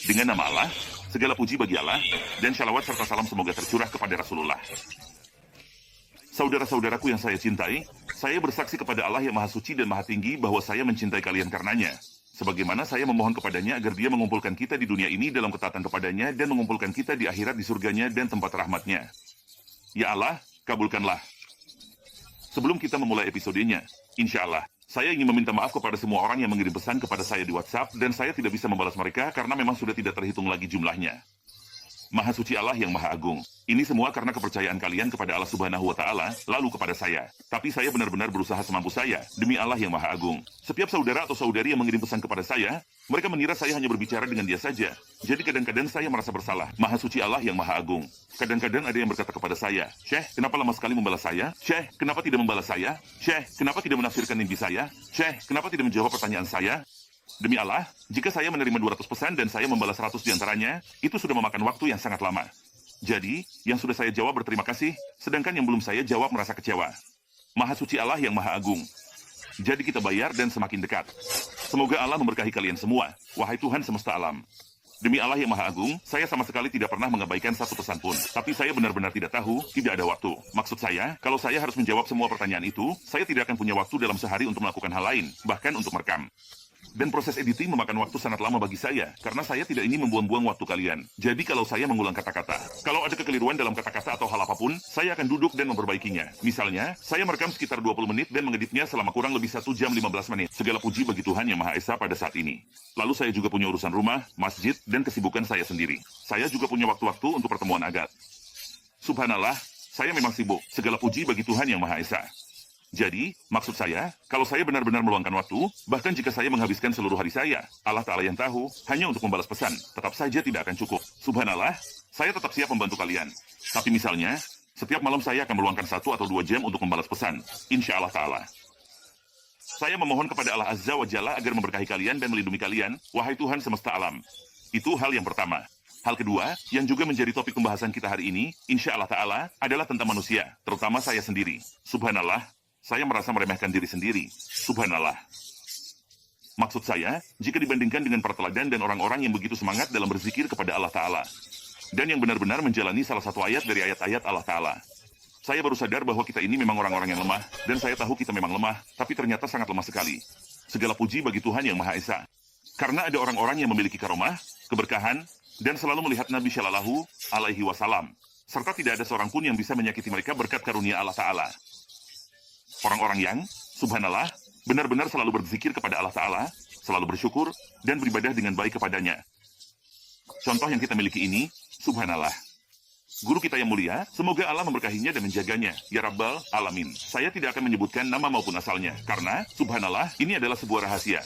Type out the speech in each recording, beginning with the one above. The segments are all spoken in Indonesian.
Dengan nama Allah, segala puji bagi Allah, dan shalawat serta salam semoga tercurah kepada Rasulullah. Saudara-saudaraku yang saya cintai, saya bersaksi kepada Allah yang Maha Suci dan Maha Tinggi bahwa saya mencintai kalian karenanya. Sebagaimana saya memohon kepadanya agar dia mengumpulkan kita di dunia ini dalam ketaatan kepadanya dan mengumpulkan kita di akhirat di surganya dan tempat rahmatnya. Ya Allah, kabulkanlah. Sebelum kita memulai episodenya, insya Allah, saya ingin meminta maaf kepada semua orang yang mengirim pesan kepada saya di WhatsApp dan saya tidak bisa membalas mereka karena memang sudah tidak terhitung lagi jumlahnya. Maha Suci Allah yang Maha Agung. Ini semua karena kepercayaan kalian kepada Allah Subhanahu wa Ta'ala, lalu kepada saya. Tapi saya benar-benar berusaha semampu saya, demi Allah yang Maha Agung. Setiap saudara atau saudari yang mengirim pesan kepada saya, mereka mengira saya hanya berbicara dengan dia saja. Jadi kadang-kadang saya merasa bersalah. Maha Suci Allah yang Maha Agung. Kadang-kadang ada yang berkata kepada saya, Syekh, kenapa lama sekali membalas saya? Syekh, kenapa tidak membalas saya? Syekh, kenapa tidak menafsirkan mimpi saya? Syekh, kenapa tidak menjawab pertanyaan saya? Demi Allah, jika saya menerima 200 pesan dan saya membalas 100 diantaranya, itu sudah memakan waktu yang sangat lama. Jadi, yang sudah saya jawab berterima kasih, sedangkan yang belum saya jawab merasa kecewa. Maha Suci Allah yang Maha Agung. Jadi kita bayar dan semakin dekat. Semoga Allah memberkahi kalian semua, wahai Tuhan semesta alam. Demi Allah yang Maha Agung, saya sama sekali tidak pernah mengabaikan satu pesan pun. Tapi saya benar-benar tidak tahu, tidak ada waktu. Maksud saya, kalau saya harus menjawab semua pertanyaan itu, saya tidak akan punya waktu dalam sehari untuk melakukan hal lain, bahkan untuk merekam. Dan proses editing memakan waktu sangat lama bagi saya, karena saya tidak ingin membuang-buang waktu kalian. Jadi kalau saya mengulang kata-kata, kalau ada kekeliruan dalam kata-kata atau hal apapun, saya akan duduk dan memperbaikinya. Misalnya, saya merekam sekitar 20 menit dan mengeditnya selama kurang lebih 1 jam 15 menit. Segala puji bagi Tuhan yang Maha Esa pada saat ini. Lalu saya juga punya urusan rumah, masjid, dan kesibukan saya sendiri. Saya juga punya waktu-waktu untuk pertemuan agat. Subhanallah, saya memang sibuk. Segala puji bagi Tuhan yang Maha Esa. Jadi, maksud saya, kalau saya benar-benar meluangkan waktu, bahkan jika saya menghabiskan seluruh hari saya, Allah Ta'ala yang tahu, hanya untuk membalas pesan, tetap saja tidak akan cukup. Subhanallah, saya tetap siap membantu kalian. Tapi misalnya, setiap malam saya akan meluangkan 1 atau 2 jam untuk membalas pesan, insya Allah Ta'ala. Saya memohon kepada Allah Azza wa Jalla agar memberkahi kalian dan melindungi kalian, wahai Tuhan semesta alam. Itu hal yang pertama. Hal kedua, yang juga menjadi topik pembahasan kita hari ini, insya Allah Ta'ala, adalah tentang manusia, terutama saya sendiri. Subhanallah, saya merasa meremehkan diri sendiri. Subhanallah. Maksud saya, jika dibandingkan dengan para teladan dan orang-orang yang begitu semangat dalam berzikir kepada Allah Ta'ala, dan yang benar-benar menjalani salah satu ayat dari ayat-ayat Allah Ta'ala, saya baru sadar bahwa kita ini memang orang-orang yang lemah, dan saya tahu kita memang lemah, tapi ternyata sangat lemah sekali. Segala puji bagi Tuhan yang Maha Esa. Karena ada orang-orang yang memiliki karomah, keberkahan, dan selalu melihat Nabi Shallallahu Alaihi Wasallam, serta tidak ada seorang pun yang bisa menyakiti mereka berkat karunia Allah Ta'ala. Orang-orang yang, subhanallah, benar-benar selalu berzikir kepada Allah Ta'ala, selalu bersyukur, dan beribadah dengan baik kepadanya. Contoh yang kita miliki ini, subhanallah. Guru kita yang mulia, semoga Allah memberkahinya dan menjaganya, ya Rabbal Alamin. Saya tidak akan menyebutkan nama maupun asalnya, karena, subhanallah, ini adalah sebuah rahasia.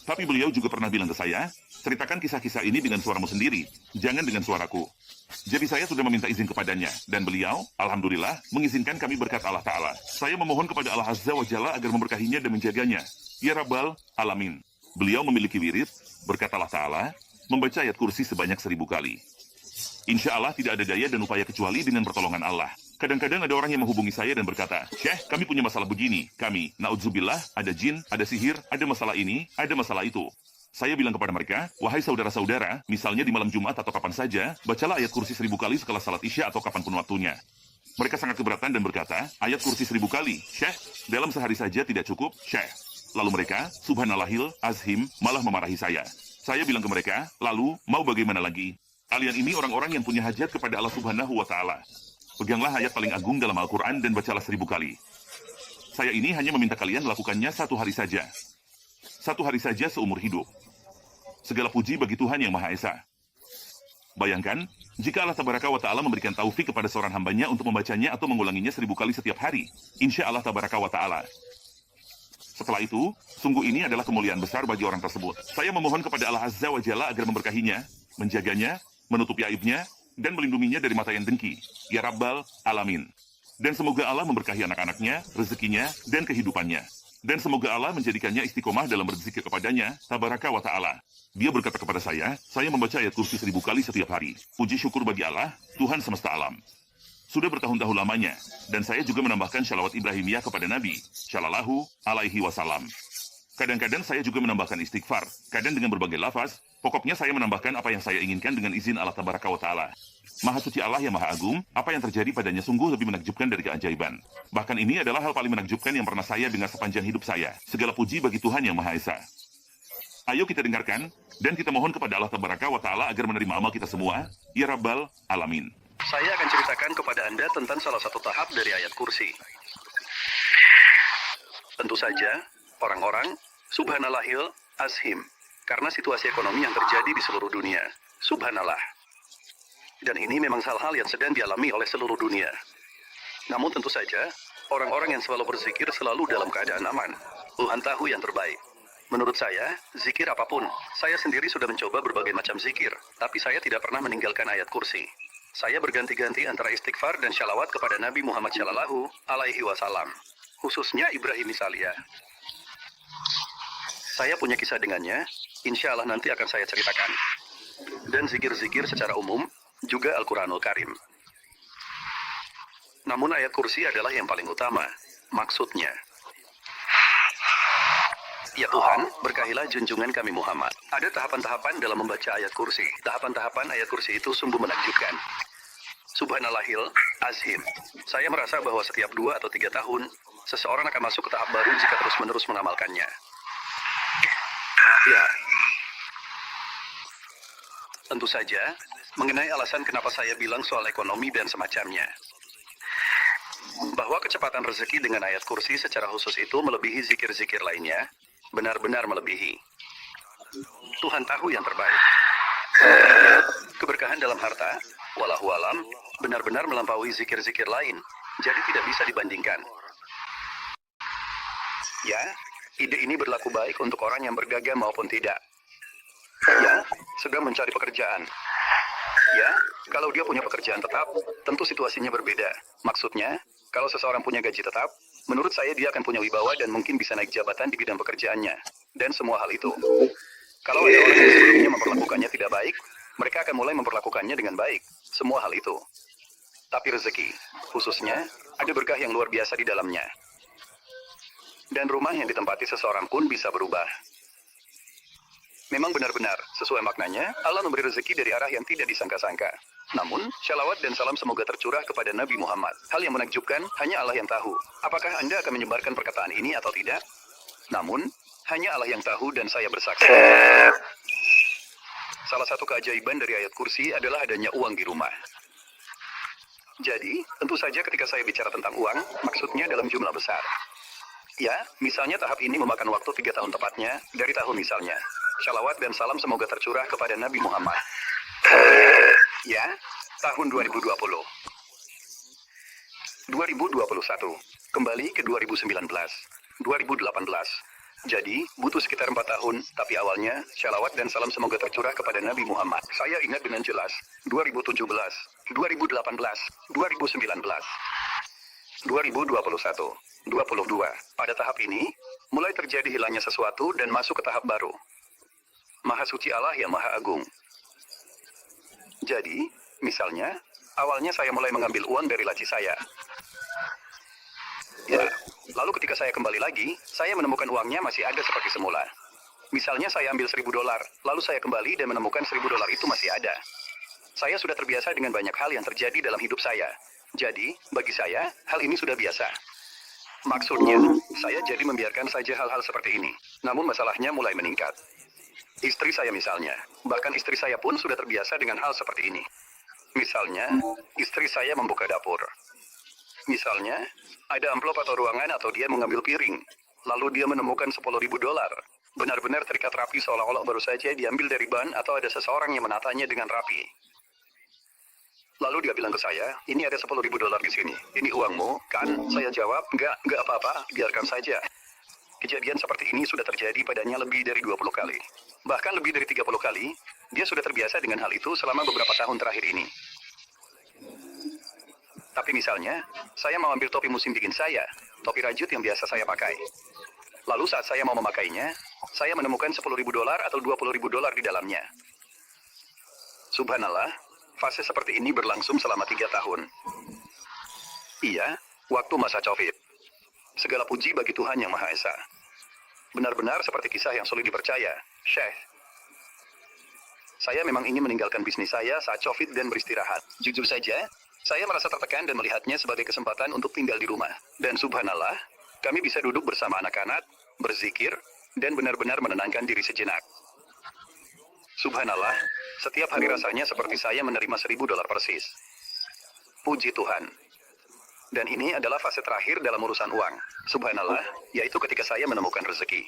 Tapi beliau juga pernah bilang ke saya, ceritakan kisah-kisah ini dengan suaramu sendiri, jangan dengan suaraku. Jadi saya sudah meminta izin kepadanya, dan beliau, alhamdulillah, mengizinkan kami berkat Allah Ta'ala. Saya memohon kepada Allah Azza wa Jalla agar memberkahinya dan menjaganya. Ya Rabbal Alamin. Beliau memiliki wirid, berkat Allah Ta'ala, membaca ayat kursi sebanyak 1000 kali. Insya Allah tidak ada daya dan upaya kecuali dengan pertolongan Allah. Kadang-kadang ada orang yang menghubungi saya dan berkata, Syekh, kami punya masalah begini. Kami, na'udzubillah, ada jin, ada sihir, ada masalah ini, ada masalah itu. Saya bilang kepada mereka, wahai saudara-saudara, misalnya di malam Jumat atau kapan saja, bacalah ayat kursi 1000 kali setelah salat Isya atau kapanpun waktunya. Mereka sangat keberatan dan berkata, ayat kursi 1000 kali, Syekh, dalam sehari saja tidak cukup, Syekh. Lalu mereka, subhanallahil azhim, malah memarahi saya. Saya bilang ke mereka, lalu, mau bagaimana lagi? Kalian ini orang-orang yang punya hajat kepada Allah Subhanahu wa Ta'ala. Peganglah ayat paling agung dalam Al-Quran dan bacalah 1000 kali. Saya ini hanya meminta kalian lakukannya 1 hari saja. 1 hari saja seumur hidup. Segala puji bagi Tuhan yang Maha Esa. Bayangkan, jika Allah Tabaraka wa Ta'ala memberikan taufik kepada seorang hambanya untuk membacanya atau mengulanginya 1000 kali setiap hari. Insya Allah Tabaraka wa Ta'ala. Setelah itu, sungguh ini adalah kemuliaan besar bagi orang tersebut. Saya memohon kepada Allah Azza wa Jalla agar memberkahinya, menjaganya, menutupi aibnya, dan melindunginya dari mata yang dengki. Ya Rabbal Alamin. Dan semoga Allah memberkahi anak-anaknya, rezekinya, dan kehidupannya. Dan semoga Allah menjadikannya istiqomah dalam berzikir kepadanya, Tabaraka wa Ta'ala. Dia berkata kepada saya membaca ayat kursi 1000 kali setiap hari. Puji syukur bagi Allah, Tuhan semesta alam. Sudah bertahun-tahun lamanya, dan saya juga menambahkan shalawat Ibrahimiyah kepada Nabi, Shallallahu Alaihi Wasallam. Kadang-kadang saya juga menambahkan istighfar, kadang dengan berbagai lafaz, Pokoknya saya menambahkan apa yang saya inginkan dengan izin Allah Tabaraka wa Ta'ala. Maha suci Allah yang Maha Agung, apa yang terjadi padanya sungguh lebih menakjubkan dari keajaiban. Bahkan ini adalah hal paling menakjubkan yang pernah saya dengar sepanjang hidup saya. Segala puji bagi Tuhan yang Maha Esa. Ayo kita dengarkan, dan kita mohon kepada Allah Tabaraka wa Ta'ala agar menerima amal kita semua. Ya Rabbal Alamin. Saya akan ceritakan kepada Anda tentang salah satu tahap dari ayat kursi. Tentu saja, orang-orang, subhanallahil azim, karena situasi ekonomi yang terjadi di seluruh dunia. Subhanallah. Dan ini memang hal-hal yang sedang dialami oleh seluruh dunia. Namun tentu saja, orang-orang yang selalu berzikir selalu dalam keadaan aman. Tuhan tahu yang terbaik. Menurut saya, zikir apapun, saya sendiri sudah mencoba berbagai macam zikir, tapi saya tidak pernah meninggalkan ayat kursi. Saya berganti-ganti antara istighfar dan shalawat kepada Nabi Muhammad Shallallahu Alaihi Wasallam, khususnya Ibrahim Misalia. Saya punya kisah dengannya, insya Allah nanti akan saya ceritakan. Dan zikir-zikir secara umum, juga Al-Quranul Karim. Namun ayat kursi adalah yang paling utama, maksudnya. Ya Tuhan, berkahilah junjungan kami Muhammad. Ada tahapan-tahapan dalam membaca ayat kursi. Tahapan-tahapan ayat kursi itu sungguh menakjubkan. Subhanallahil azim. Saya merasa bahwa setiap 2 atau 3 tahun, seseorang akan masuk ke tahap baru jika terus-menerus mengamalkannya. Ya. Tentu saja, mengenai alasan kenapa saya bilang soal ekonomi dan semacamnya. Bahwa kecepatan rezeki dengan ayat kursi secara khusus itu melebihi zikir-zikir lainnya, benar-benar melebihi. Tuhan tahu yang terbaik. Keberkahan dalam harta, wallahu alam, benar-benar melampaui zikir-zikir lain, jadi tidak bisa dibandingkan. Ya, ide ini berlaku baik untuk orang yang bergagal maupun tidak. Ya, sedang mencari pekerjaan. Ya, kalau dia punya pekerjaan tetap, tentu situasinya berbeda. Maksudnya, kalau seseorang punya gaji tetap, menurut saya dia akan punya wibawa dan mungkin bisa naik jabatan di bidang pekerjaannya. Dan semua hal itu. Kalau ada orang yang sebelumnya memperlakukannya tidak baik, mereka akan mulai memperlakukannya dengan baik. Semua hal itu. Tapi rezeki, khususnya, ada berkah yang luar biasa di dalamnya. Dan rumah yang ditempati seseorang pun bisa berubah. Memang benar-benar, sesuai maknanya, Allah memberi rezeki dari arah yang tidak disangka-sangka. Namun, shalawat dan salam semoga tercurah kepada Nabi Muhammad. Hal yang menakjubkan, hanya Allah yang tahu. Apakah Anda akan menyebarkan perkataan ini atau tidak? Namun, hanya Allah yang tahu dan saya bersaksi. Salah satu keajaiban dari ayat kursi adalah adanya uang di rumah. Jadi, tentu saja ketika saya bicara tentang uang, maksudnya dalam jumlah besar. Ya, misalnya tahap ini memakan waktu 3 tahun tepatnya, dari tahun misalnya. Shalawat dan salam semoga tercurah kepada Nabi Muhammad. Ya, tahun 2020. 2021. Kembali ke 2019. 2018. Jadi, butuh sekitar 4 tahun, tapi awalnya, shalawat dan salam semoga tercurah kepada Nabi Muhammad. Saya ingat dengan jelas, 2017, 2018, 2019, 2021, 22. Pada tahap ini, mulai terjadi hilangnya sesuatu dan masuk ke tahap baru. Maha suci Allah yang Maha Agung. Jadi, misalnya, awalnya saya mulai mengambil uang dari laci saya. Ya, lalu ketika saya kembali lagi, saya menemukan uangnya masih ada seperti semula. Misalnya saya ambil $1.000, lalu saya kembali dan menemukan $1.000 itu masih ada. Saya sudah terbiasa dengan banyak hal yang terjadi dalam hidup saya. Jadi, bagi saya, hal ini sudah biasa. Maksudnya, saya jadi membiarkan saja hal-hal seperti ini. Namun masalahnya mulai meningkat. Istri saya misalnya, bahkan istri saya pun sudah terbiasa dengan hal seperti ini. Misalnya, istri saya membuka dapur. Misalnya, ada amplop atau ruangan atau dia mengambil piring. Lalu dia menemukan $10.000. Benar-benar terikat rapi seolah-olah baru saja diambil dari ban atau ada seseorang yang menatanya dengan rapi. Lalu dia bilang ke saya, ini ada $10.000 di sini. Ini uangmu, kan? Saya jawab, enggak apa-apa, biarkan saja. Kejadian seperti ini sudah terjadi padanya lebih dari 20 kali. Bahkan lebih dari 30 kali, dia sudah terbiasa dengan hal itu selama beberapa tahun terakhir ini. Tapi misalnya, saya mau ambil topi musim dingin saya, topi rajut yang biasa saya pakai. Lalu saat saya mau memakainya, saya menemukan $10.000 atau $20.000 di dalamnya. Subhanallah, fase seperti ini berlangsung selama 3 tahun. Iya, waktu masa Covid. Segala puji bagi Tuhan Yang Maha Esa. Benar-benar seperti kisah yang sulit dipercaya, Syekh. Saya memang ingin meninggalkan bisnis saya saat COVID dan beristirahat. Jujur saja, saya merasa tertekan dan melihatnya sebagai kesempatan untuk tinggal di rumah. Dan subhanallah, kami bisa duduk bersama anak-anak, berzikir, dan benar-benar menenangkan diri sejenak. Subhanallah, setiap hari rasanya seperti saya menerima $1.000 persis. Puji Tuhan. Dan ini adalah fase terakhir dalam urusan uang. Subhanallah, yaitu ketika saya menemukan rezeki.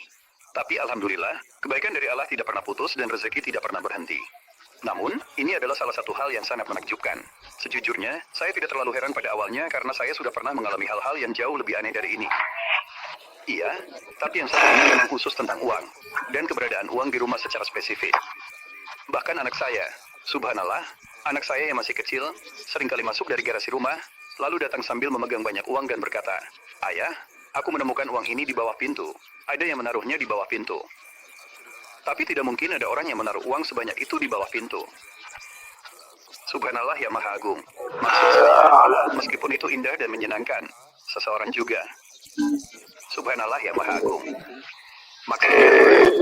Tapi alhamdulillah, kebaikan dari Allah tidak pernah putus dan rezeki tidak pernah berhenti. Namun, ini adalah salah satu hal yang sangat menakjubkan. Sejujurnya, saya tidak terlalu heran pada awalnya karena saya sudah pernah mengalami hal-hal yang jauh lebih aneh dari ini. Iya, tapi yang satu ini memang khusus tentang uang, dan keberadaan uang di rumah secara spesifik. Bahkan anak saya, subhanallah, anak saya yang masih kecil, seringkali masuk dari garasi rumah, lalu datang sambil memegang banyak uang dan berkata, "Ayah, aku menemukan uang ini di bawah pintu. Ada yang menaruhnya di bawah pintu." Tapi tidak mungkin ada orang yang menaruh uang sebanyak itu di bawah pintu. Subhanallah yang Maha Agung. Maksud saya, meskipun itu indah dan menyenangkan, seseorang juga. Subhanallah yang Maha Agung. Maksudnya,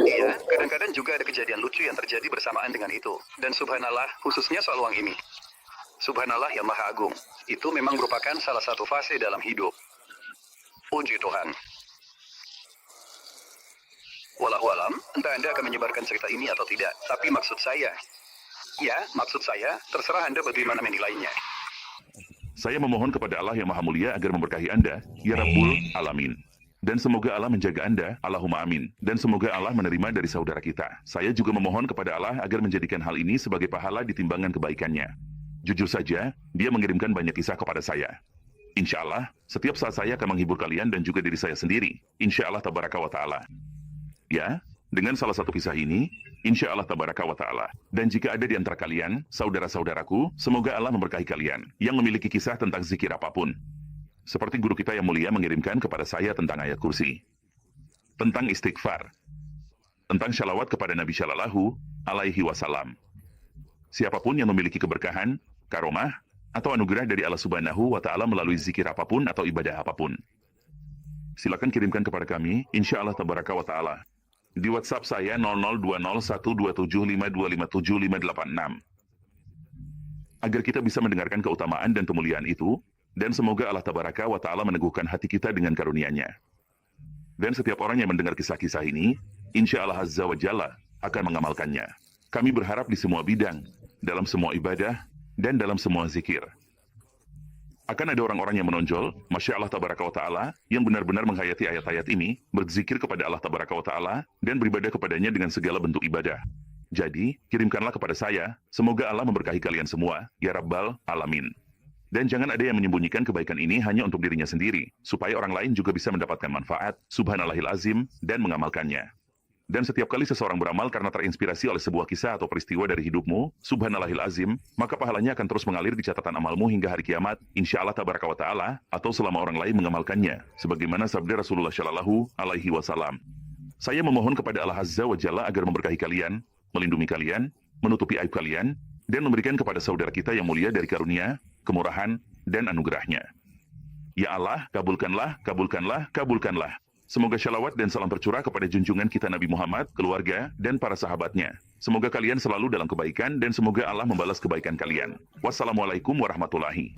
iya, kadang-kadang juga ada kejadian lucu yang terjadi bersamaan dengan itu. Dan subhanallah, khususnya soal uang ini. Subhanallah yang Maha Agung. Itu memang merupakan salah satu fase dalam hidup. Puji Tuhan. Wallahualam, entah Anda akan menyebarkan cerita ini atau tidak. Tapi maksud saya, terserah Anda bagaimana menilainya. Saya memohon kepada Allah yang Maha Mulia agar memberkahi Anda, ya Rabbul Alamin. Dan semoga Allah menjaga Anda, Allahumma amin. Dan semoga Allah menerima dari saudara kita. Saya juga memohon kepada Allah agar menjadikan hal ini sebagai pahala di timbangan kebaikannya. Jujur saja, dia mengirimkan banyak kisah kepada saya. Insya Allah, setiap saat saya akan menghibur kalian dan juga diri saya sendiri. Insya Allah tabaraka wa ta'ala. Ya, dengan salah satu kisah ini, insya Allah tabaraka wa ta'ala. Dan jika ada di antara kalian, saudara-saudaraku, semoga Allah memberkahi kalian, yang memiliki kisah tentang zikir apapun. Seperti guru kita yang mulia mengirimkan kepada saya tentang ayat kursi. Tentang istighfar. Tentang syalawat kepada Nabi Shallallahu Alaihi Wasallam. Siapapun yang memiliki keberkahan, karomah, atau anugerah dari Allah Subhanahu wa Ta'ala melalui zikir apapun atau ibadah apapun, silakan kirimkan kepada kami, insya Allah tabaraka wa ta'ala. Di WhatsApp saya 00201275257586. Agar kita bisa mendengarkan keutamaan dan kemuliaan itu, dan semoga Allah tabaraka wa ta'ala meneguhkan hati kita dengan karunia-Nya. Dan setiap orang yang mendengar kisah-kisah ini, insya Allah Azza wa Jalla akan mengamalkannya. Kami berharap di semua bidang, dalam semua ibadah, dan dalam semua zikir. Akan ada orang-orang yang menonjol, Masya Allah Tabaraka wa Ta'ala, yang benar-benar menghayati ayat-ayat ini, berzikir kepada Allah Tabaraka wa Ta'ala, dan beribadah kepadanya dengan segala bentuk ibadah. Jadi, kirimkanlah kepada saya, semoga Allah memberkahi kalian semua, ya Rabbal Alamin. Dan jangan ada yang menyembunyikan kebaikan ini hanya untuk dirinya sendiri, supaya orang lain juga bisa mendapatkan manfaat, subhanallahil azim, dan mengamalkannya. Dan setiap kali seseorang beramal karena terinspirasi oleh sebuah kisah atau peristiwa dari hidupmu, subhanallahil azim, maka pahalanya akan terus mengalir di catatan amalmu hingga hari kiamat, insya Allah tabaraka wa ta'ala, atau selama orang lain mengamalkannya, sebagaimana sabda Rasulullah Shallallahu Alaihi Wasallam. Saya memohon kepada Allah Azza wa Jalla agar memberkahi kalian, melindungi kalian, menutupi aib kalian, dan memberikan kepada saudara kita yang mulia dari karunia, kemurahan, dan anugerahnya. Ya Allah, kabulkanlah, kabulkanlah, kabulkanlah. Semoga syalawat dan salam tercurah kepada junjungan kita Nabi Muhammad, keluarga, dan para sahabatnya. Semoga kalian selalu dalam kebaikan dan semoga Allah membalas kebaikan kalian. Wassalamualaikum warahmatullahi